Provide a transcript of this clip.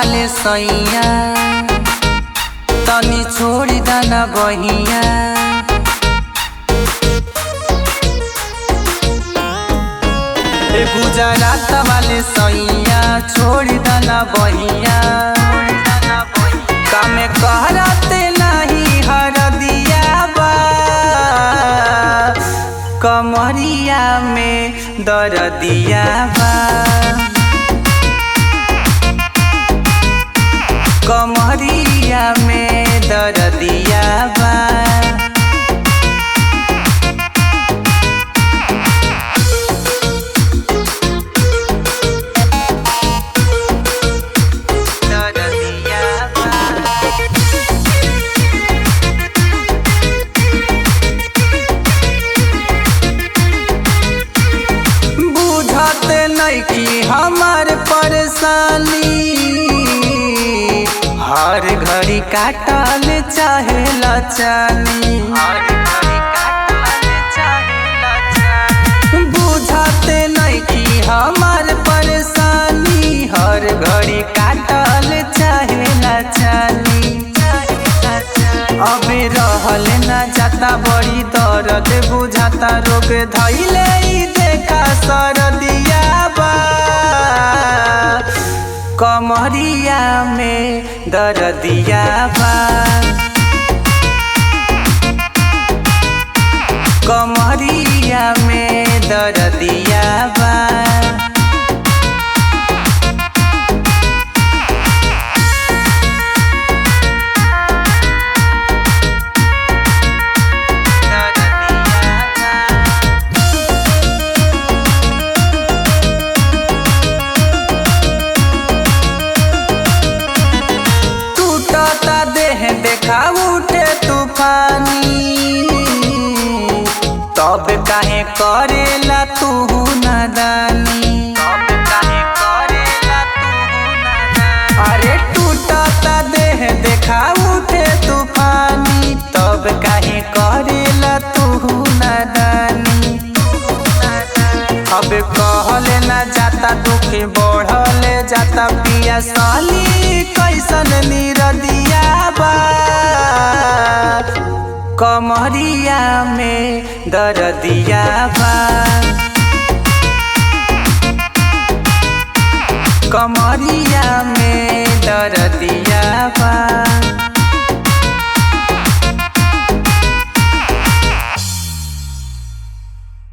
वाले सैया तनी छोड़ी दाना बहिया। गुजरात वाले सैया छोड़ी दाना बहिया। कामे कहराते नहीं हर दिया बा कमरिया में दर्दिया बा। कमरिया में दर्दिया बा। कि हमार परेशानी हर घड़ी काटल चाहेला चानी। बुझाते नहीं कि हमार परेशानी हर घड़ी काटल चाहेला चानी। अब रहल न जाता बड़ी दर्द बुझाता रोग धैले देखा सरदिया बा। कमरिया में दर्दिया बा। कमरिया में दर्दिया बा। देखा उठे तूफानी तब काहे करेला तू नादानी। अरे टूटता देह देखा उठे तूफानी तब काहे करेला तू नादानी। अब कहले ना जाता दुखी बढ़ले जाता पिया साली कैसन निरदिया बा। कमरिया में दर्दिया बा। कमरिया में दर्दिया बा।